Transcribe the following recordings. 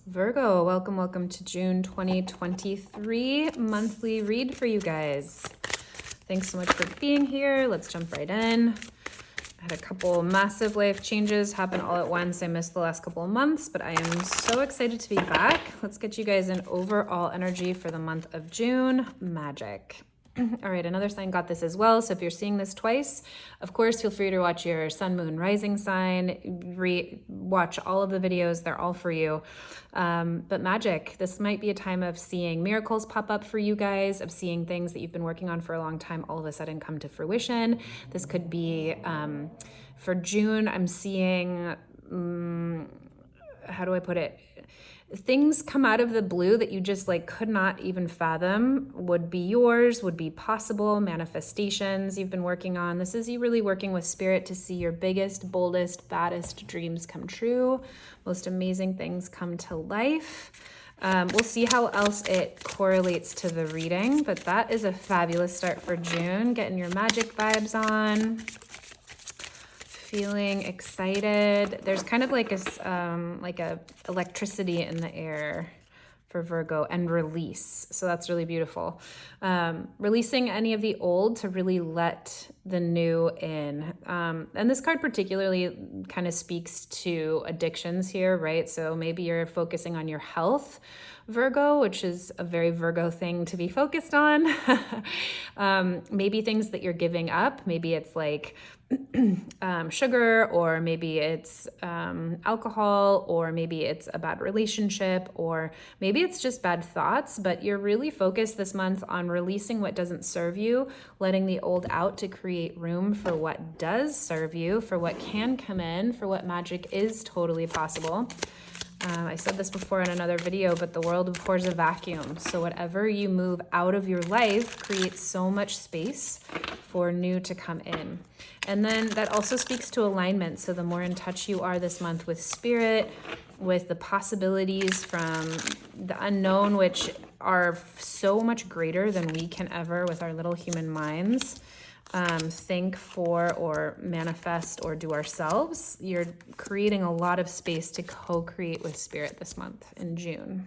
Virgo, welcome to June 2023 monthly read for you guys. Thanks so much for being here. Let's jump right in. I had a couple massive life changes happen all at once. I missed the last couple of months, but I am so excited to be back. Let's get you guys an overall energy for the month of June. Magic. All right, another sign got this as well. So if you're seeing this twice, of course, feel free to watch your sun, moon, rising sign, watch all of the videos. They're all for you. But magic, this might be a time of seeing miracles pop up for you guys, of seeing things that you've been working on for a long time all of a sudden come to fruition. This could be, for June, I'm seeing, how do I put it? Things come out of the blue that you just could not even fathom would be yours, would be possible, manifestations you've been working on. This is you really working with spirit to see your biggest, boldest, baddest dreams come true. Most amazing things come to life. We'll see how else it correlates to the reading, but that is a fabulous start for June. Getting your magic vibes on. Feeling excited. There's kind of like a electricity in the air for Virgo, and release. So that's really beautiful. Releasing any of the old to really let the new in. And this card particularly kind of speaks to addictions here, right? So maybe you're focusing on your health, Virgo, which is a very Virgo thing to be focused on. Maybe things that you're giving up. Maybe it's like sugar, or maybe it's alcohol, or maybe it's a bad relationship, or maybe it's just bad thoughts, but you're really focused this month on releasing what doesn't serve you, letting the old out to create room for what does serve you, for what can come in, for what magic is totally possible. I said this before in another video, but the world, of course, is a vacuum. So whatever you move out of your life creates so much space for new to come in. And then that also speaks to alignment. So the more in touch you are this month with spirit, with the possibilities from the unknown, which are so much greater than we can ever with our little human minds, think for or manifest or do ourselves, you're creating a lot of space to co-create with spirit this month in June.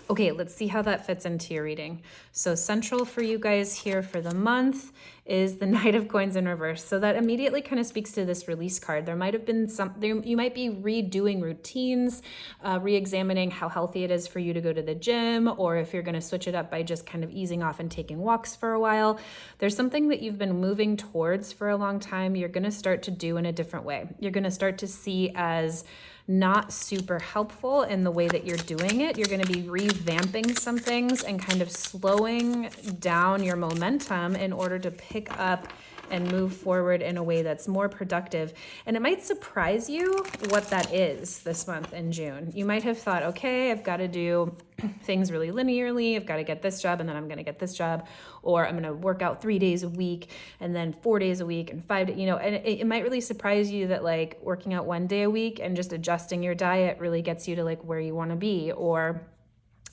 Okay, let's see how that fits into your reading. So central for you guys here for the month is the Knight of Coins in reverse. So that immediately kind of speaks to this release card. There might have been something, you might be redoing routines, re-examining how healthy it is for you to go to the gym, or if you're going to switch it up by just kind of easing off and taking walks for a while. There's something that you've been moving towards for a long time. You're going to start to do in a different way. You're going to start to see as not super helpful in the way that you're doing it. You're going to be revamping some things and kind of slowing down your momentum in order to pick up and move forward in a way that's more productive. And it might surprise you what that is this month in June. You might have thought, okay, I've got to do things really linearly. I've got to get this job, and then I'm going to get this job, or I'm going to work out 3 days a week and then 4 days a week and 5 days, and it might really surprise you that working out 1 day a week and just adjusting your diet really gets you to where you want to be, or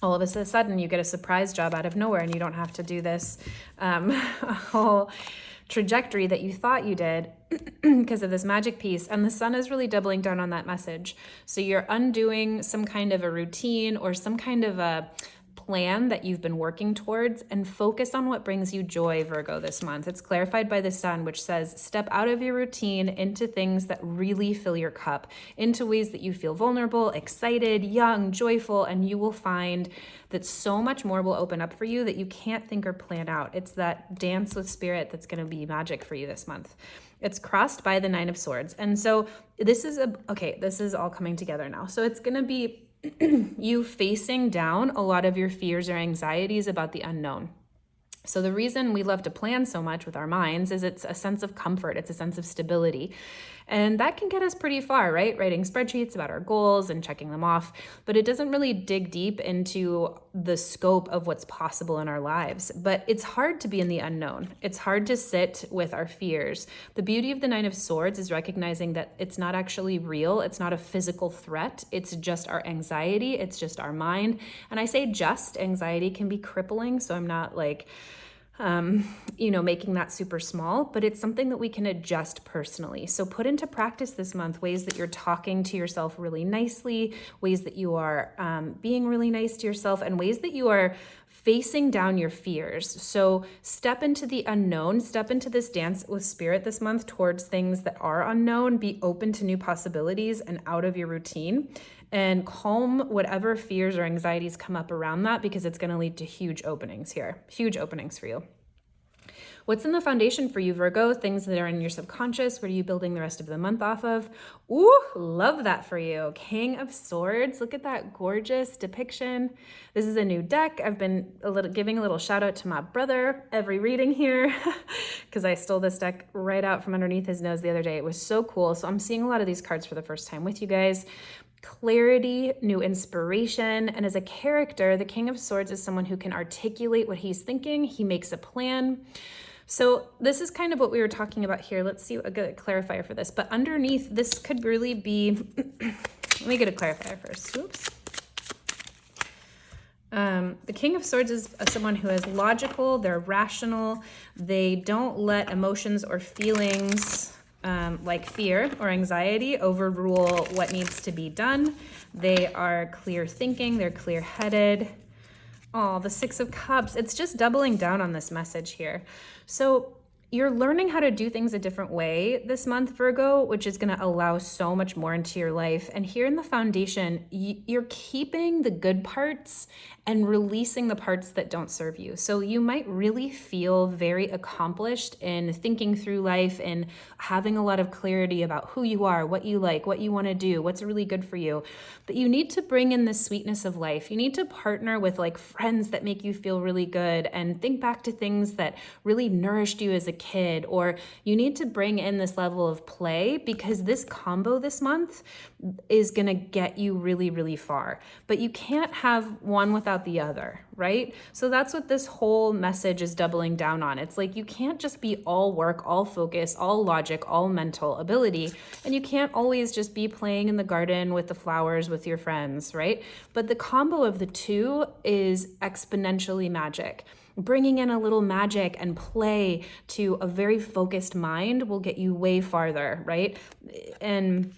all of a sudden you get a surprise job out of nowhere and you don't have to do this whole trajectory that you thought you did because of this magic piece. And the sun is really doubling down on that message. So you're undoing some kind of a routine or some kind of a plan that you've been working towards, and focus on what brings you joy, Virgo, this month. It's clarified by the sun, which says step out of your routine into things that really fill your cup, into ways that you feel vulnerable, excited, young, joyful, and you will find that so much more will open up for you that you can't think or plan out. It's that dance with spirit that's going to be magic for you this month. It's crossed by the 9 of Swords. And so this is this is all coming together now. So it's going to be you facing down a lot of your fears or anxieties about the unknown. So the reason we love to plan so much with our minds is it's a sense of comfort. It's a sense of stability. And that can get us pretty far, right? Writing spreadsheets about our goals and checking them off, but it doesn't really dig deep into the scope of what's possible in our lives. But it's hard to be in the unknown. It's hard to sit with our fears. The beauty of the 9 of Swords is recognizing that it's not actually real. It's not a physical threat. It's just our anxiety. It's just our mind. And I say just, anxiety can be crippling. So I'm not making that super small, but it's something that we can adjust personally. So put into practice this month ways that you're talking to yourself really nicely, ways that you are being really nice to yourself, and ways that you are facing down your fears. So step into the unknown, step into this dance with spirit this month towards things that are unknown, be open to new possibilities and out of your routine, and calm whatever fears or anxieties come up around that, because it's going to lead to huge openings here, huge openings for you. What's in the foundation for you, Virgo? Things that are in your subconscious. What are you building the rest of the month off of? Ooh, love that for you. King of Swords. Look at that gorgeous depiction. This is a new deck. I've been giving a little shout out to my brother every reading here because I stole this deck right out from underneath his nose the other day. It was so cool. So I'm seeing a lot of these cards for the first time with you guys. Clarity, new inspiration, and as a character, the King of Swords is someone who can articulate what he's thinking. He makes a plan. So this is kind of what we were talking about here. Let's see a good clarifier for this. But underneath, this could really be, let me get a clarifier first. Oops. The King of Swords is someone who is logical, they're rational, they don't let emotions or feelings like fear or anxiety overrule what needs to be done. They are clear thinking, they're clear-headed. Oh, the Six of Cups. It's just doubling down on this message here. So you're learning how to do things a different way this month, Virgo, which is going to allow so much more into your life. And here in the foundation, you're keeping the good parts and releasing the parts that don't serve you. So you might really feel very accomplished in thinking through life and having a lot of clarity about who you are, what you like, what you want to do, what's really good for you. But you need to bring in the sweetness of life. You need to partner with like friends that make you feel really good and think back to things that really nourished you as a kid, or you need to bring in this level of play, because this combo this month is going to get you really, really far. But you can't have one without the other, right? So that's what this whole message is doubling down on. It's like you can't just be all work, all focus, all logic, all mental ability, and you can't always just be playing in the garden with the flowers with your friends, right? But the combo of the two is exponentially magic. Bringing in a little magic and play to a very focused mind will get you way farther, right? And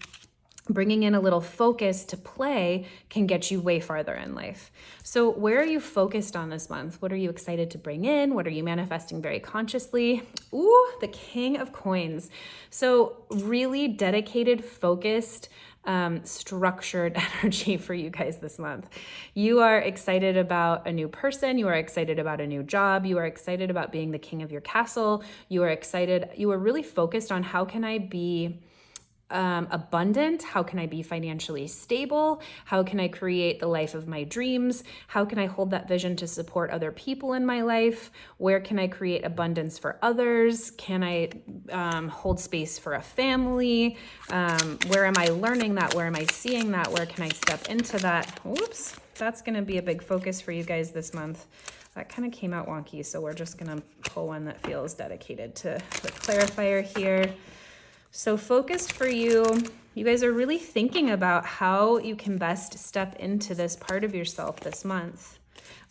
bringing in a little focus to play can get you way farther in life. So where are you focused on this month? What are you excited to bring in? What are you manifesting very consciously? Ooh, the King of Coins. So really dedicated, focused, structured energy for you guys this month. You are excited about a new person. You are excited about a new job. You are excited about being the king of your castle. You are excited. You are really focused on how can I be abundant? How can I be financially stable? How can I create the life of my dreams? How can I hold that vision to support other people in my life? Where can I create abundance for others? Can I hold space for a family? Where am I learning that? Where am I seeing that? Where can I step into that? Whoops, that's going to be a big focus for you guys this month. That kind of came out wonky, so we're just going to pull one that feels dedicated to the clarifier here. So focused for you, you guys are really thinking about how you can best step into this part of yourself this month.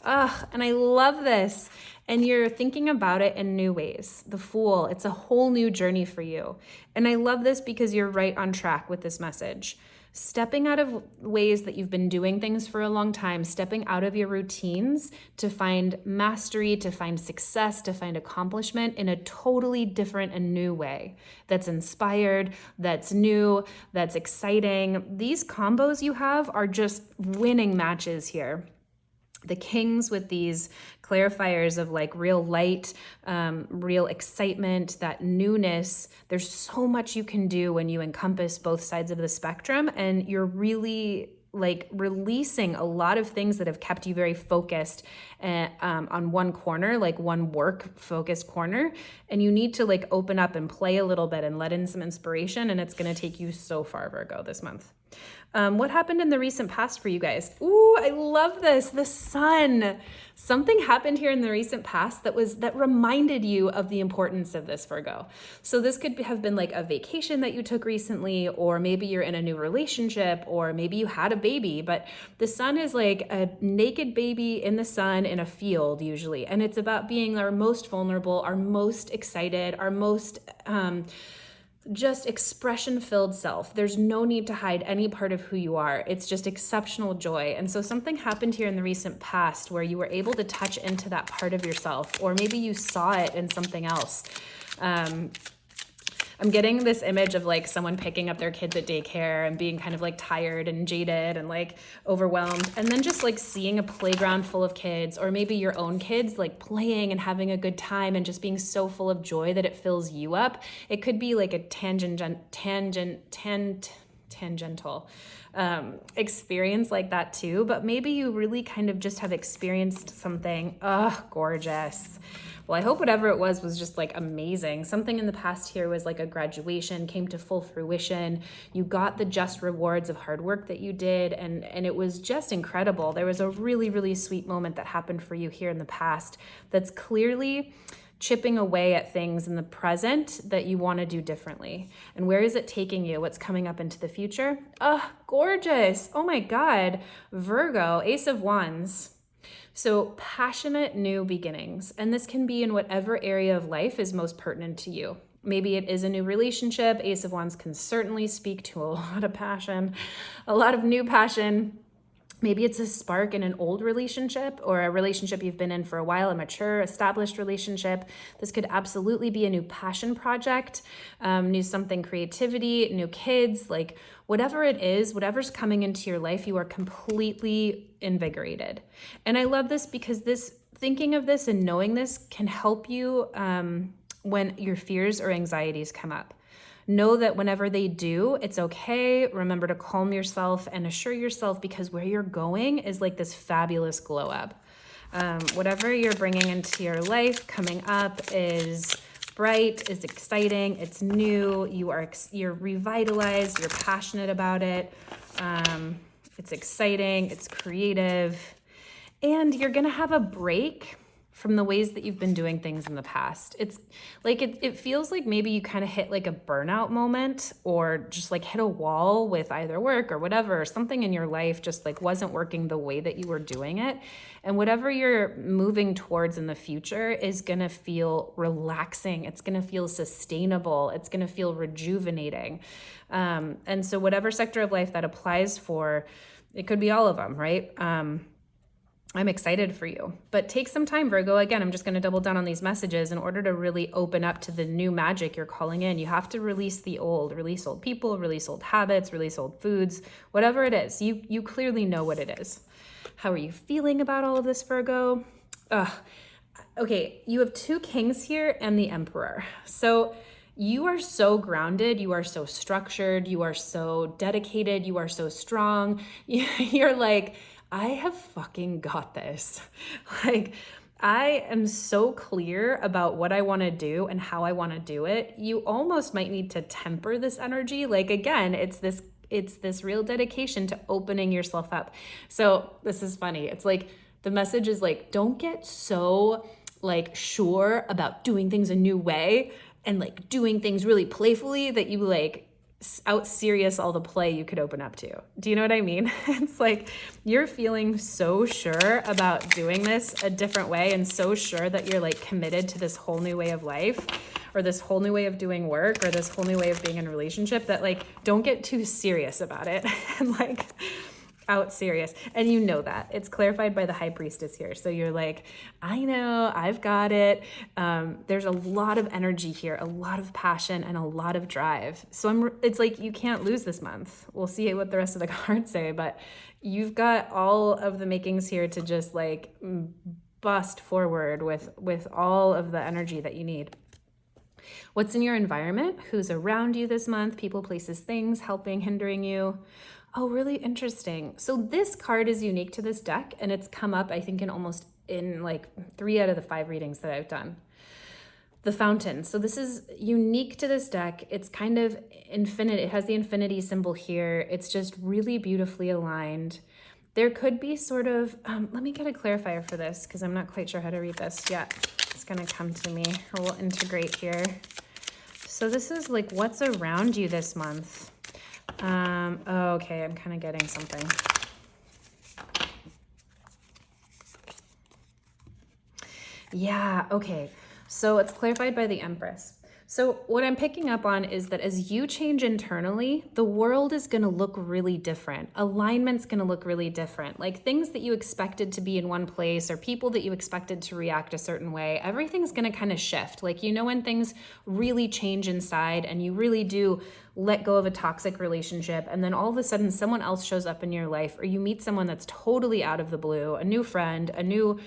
And I love this. And you're thinking about it in new ways. The Fool, it's a whole new journey for you. And I love this because you're right on track with this message. Stepping out of ways that you've been doing things for a long time, stepping out of your routines to find mastery, to find success, to find accomplishment in a totally different and new way that's inspired, that's new, that's exciting. These combos you have are just winning matches here. The kings with these clarifiers of like real light, real excitement, that newness. There's so much you can do when you encompass both sides of the spectrum, and you're really like releasing a lot of things that have kept you very focused on one corner, like one work focused corner. And you need to like open up and play a little bit and let in some inspiration, and it's going to take you so far, Virgo, this month. What happened in the recent past for you guys? Ooh, I love this. The sun. Something happened here in the recent past that reminded you of the importance of this, Virgo. So this could have been like a vacation that you took recently, or maybe you're in a new relationship, or maybe you had a baby, but the sun is like a naked baby in the sun in a field usually. And it's about being our most vulnerable, our most excited, our most, just expression filled self. There's no need to hide any part of who you are. It's just exceptional joy. And so something happened here in the recent past where you were able to touch into that part of yourself, or maybe you saw it in something else. I'm getting this image of like someone picking up their kids at daycare and being kind of like tired and jaded and like overwhelmed. And then just like seeing a playground full of kids, or maybe your own kids like playing and having a good time and just being so full of joy that it fills you up. It could be like a tangential experience like that too. But maybe you really kind of just have experienced something, gorgeous. Well, I hope whatever it was just like amazing. Something in the past here was like a graduation, came to full fruition. You got the just rewards of hard work that you did, and it was just incredible. There was a really, really sweet moment that happened for you here in the past that's clearly chipping away at things in the present that you want to do differently. And where is it taking you? What's coming up into the future? Gorgeous. Oh my God. Virgo, Ace of Wands. So passionate new beginnings. And this can be in whatever area of life is most pertinent to you. Maybe it is a new relationship. Ace of Wands can certainly speak to a lot of passion, a lot of new passion. Maybe it's a spark in an old relationship, or a relationship you've been in for a while, a mature, established relationship. This could absolutely be a new passion project, new something creativity, new kids, like whatever it is, whatever's coming into your life, you are completely invigorated. And I love this because thinking of this and knowing this can help you when your fears or anxieties come up. Know that whenever they do, it's okay. Remember to calm yourself and assure yourself, because where you're going is like this fabulous glow up. Whatever you're bringing into your life coming up is bright, is exciting, it's new, you're revitalized, you're passionate about it. It's exciting, it's creative, and you're gonna have a break from the ways that you've been doing things in the past. It's like, it feels like maybe you kind of hit like a burnout moment, or just like hit a wall with either work or whatever, or something in your life just like wasn't working the way that you were doing it. And whatever you're moving towards in the future is gonna feel relaxing. It's gonna feel sustainable. It's gonna feel rejuvenating. And so whatever sector of life that applies for, it could be all of them, right? I'm excited for you, but take some time, Virgo. Again, I'm just going to double down on these messages. In order to really open up to the new magic you're calling in, you have to release the old, release old people, release old habits, release old foods, whatever it is. You clearly know what it is. How are you feeling about all of this, Virgo? Okay, you have two kings here and the emperor. So you are so grounded, you are so structured, you are so dedicated, you are so strong. You're like, I have fucking got this. Like, I am so clear about what I want to do and how I want to do it. You almost might need to temper this energy. Like, again, it's this real dedication to opening yourself up. So this is funny. It's like, the message is like, don't get so like sure about doing things a new way and like doing things really playfully that you like out serious all the play you could open up to. Do you know what I mean? It's like you're feeling so sure about doing this a different way, and so sure that you're like committed to this whole new way of life, or this whole new way of doing work, or this whole new way of being in a relationship, that like don't get too serious about it and like out serious. And you know that it's clarified by the high priestess here. So you're like, I know, I've got it. There's a lot of energy here, a lot of passion, and a lot of drive. So it's like, you can't lose this month. We'll see what the rest of the cards say, but you've got all of the makings here to just like bust forward with all of the energy that you need. What's in your environment? Who's around you this month? People, places, things, helping, hindering you. Oh, really interesting. So this card is unique to this deck, and it's come up, I think, in like 3 out of the 5 readings that I've done. The Fountain. So this is unique to this deck. It's kind of infinite. It has the infinity symbol here. It's just really beautifully aligned. There could be sort of, let me get a clarifier for this because I'm not quite sure how to read this yet. It's going to come to me, or we'll integrate here. So this is like what's around you this month. Oh, okay, I'm kind of getting something. Yeah, okay. So it's clarified by the Empress. So what I'm picking up on is that as you change internally, the world is going to look really different. Alignment's going to look really different. Like things that you expected to be in one place or people that you expected to react a certain way, everything's going to kind of shift. Like, you know, when things really change inside and you really do let go of a toxic relationship, and then all of a sudden someone else shows up in your life, or you meet someone that's totally out of the blue, a new friend, a new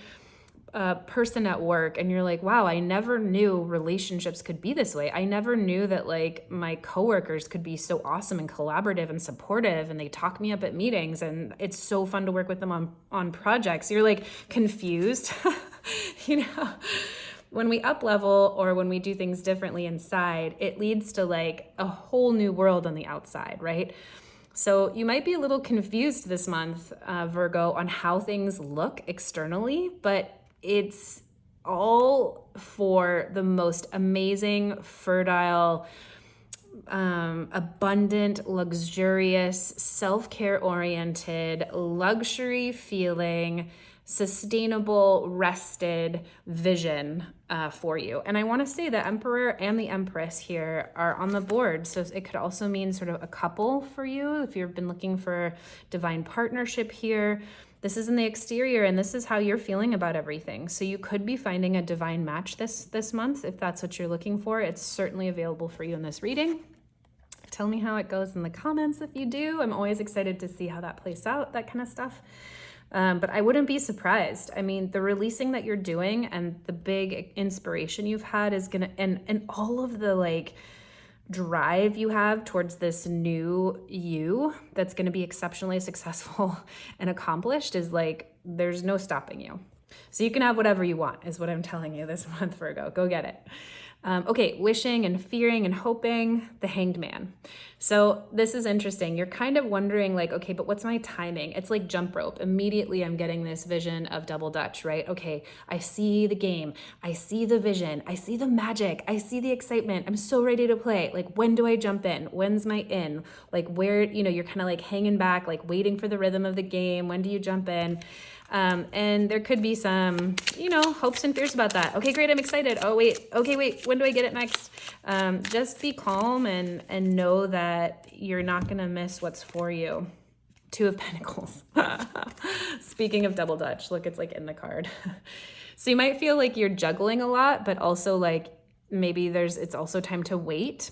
person at work, and you're like, wow, I never knew relationships could be this way. I never knew that like my coworkers could be so awesome and collaborative and supportive, and they talk me up at meetings, and it's so fun to work with them on projects. You're like confused. You know, when we up level or when we do things differently inside, it leads to like a whole new world on the outside, right? So you might be a little confused this month, Virgo, on how things look externally, but it's all for the most amazing, fertile, abundant, luxurious, self-care oriented, luxury feeling, sustainable, rested vision for you. And I want to say the Emperor and the Empress here are on the board. So it could also mean sort of a couple for you if you've been looking for divine partnership here. This is in the exterior, and this is how you're feeling about everything. So you could be finding a divine match this month if that's what you're looking for. It's certainly available for you in this reading. Tell me how it goes in the comments if you do. I'm always excited to see how that plays out, that kind of stuff. But I wouldn't be surprised. I mean, the releasing that you're doing and the big inspiration you've had is gonna, and all of the like drive you have towards this new you that's going to be exceptionally successful and accomplished is like, there's no stopping you. So you can have whatever you want is what I'm telling you this month, Virgo. Go get it. Okay, wishing and fearing and hoping, the Hanged Man. So this is interesting. You're kind of wondering like, okay, but what's my timing? It's like jump rope. Immediately I'm getting this vision of double dutch, right? Okay, I see the game. I see the vision. I see the magic. I see the excitement. I'm so ready to play. Like, when do I jump in? When's my in? Like where, you know, you're kind of like hanging back, like waiting for the rhythm of the game. When do you jump in? And there could be some, you know, hopes and fears about that. Okay, great, I'm excited. Oh, wait, okay, wait, when do I get it next? Just be calm and know that you're not gonna miss what's for you. Two of Pentacles. Speaking of double dutch, look, it's like in the card. So you might feel like you're juggling a lot, but also like maybe it's also time to wait.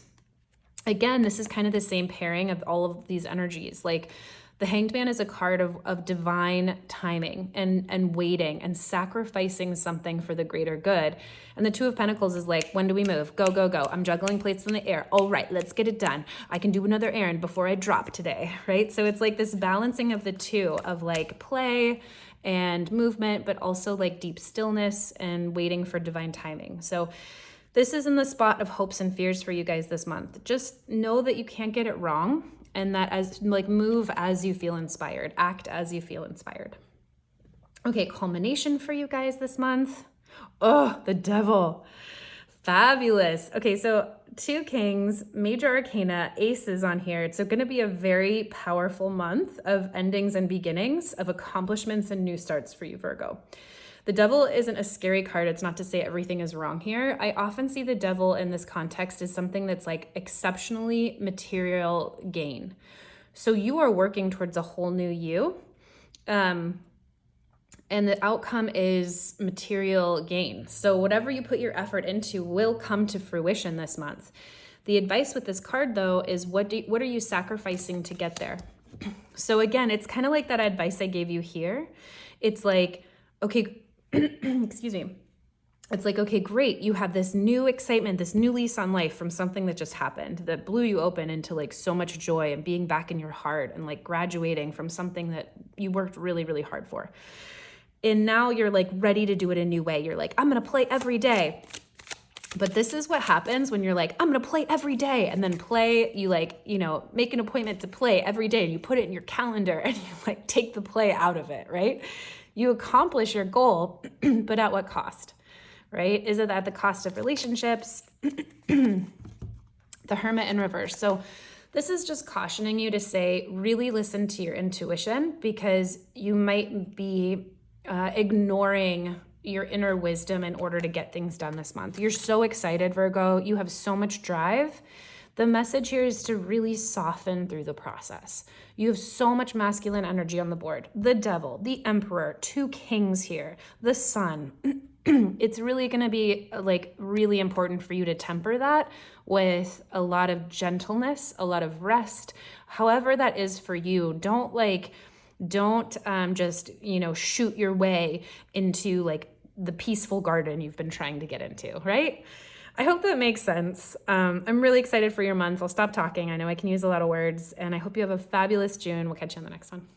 Again, this is kind of the same pairing of all of these energies. Like, the Hanged Man is a card of divine timing and waiting and sacrificing something for the greater good. And the Two of Pentacles is like, when do we move? Go, go, go. I'm juggling plates in the air. All right, let's get it done. I can do another errand before I drop today, right? So it's like this balancing of the two of like play and movement, but also like deep stillness and waiting for divine timing. So this is in the spot of hopes and fears for you guys this month. Just know that you can't get it wrong. And that as like move as you feel inspired, act as you feel inspired. Okay, culmination for you guys this month. Oh, the Devil. Fabulous. Okay, so 2 Kings, Major Arcana, Aces on here. It's going to be a very powerful month of endings and beginnings, of accomplishments and new starts for you, Virgo. The Devil isn't a scary card. It's not to say everything is wrong here. I often see the Devil in this context as something that's like exceptionally material gain. So you are working towards a whole new you. And the outcome is material gain. So whatever you put your effort into will come to fruition this month. The advice with this card, though, is what are you sacrificing to get there? So again, it's kind of like that advice I gave you here. It's like, okay, excuse me. It's like, okay, great. You have this new excitement, this new lease on life from something that just happened that blew you open into like so much joy and being back in your heart and like graduating from something that you worked really, really hard for. And now you're like ready to do it a new way. You're like, I'm going to play every day. But this is what happens when you're like, I'm going to play every day. And then play, you like, you know, make an appointment to play every day and you put it in your calendar and you like take the play out of it, right? You accomplish your goal, but at what cost, right? Is it at the cost of relationships? The Hermit in reverse. So this is just cautioning you to say, really listen to your intuition, because you might be ignoring your inner wisdom in order to get things done this month. You're so excited, Virgo. You have so much drive. The message here is to really soften through the process. You have so much masculine energy on the board. The Devil, the Emperor, 2 kings here, the Sun. It's really going to be like really important for you to temper that with a lot of gentleness, a lot of rest, however that is for you. Don't just, you know, shoot your way into like the peaceful garden you've been trying to get into, right? I hope that makes sense. I'm really excited for your month. I'll stop talking. I know I can use a lot of words, and I hope you have a fabulous June. We'll catch you on the next one.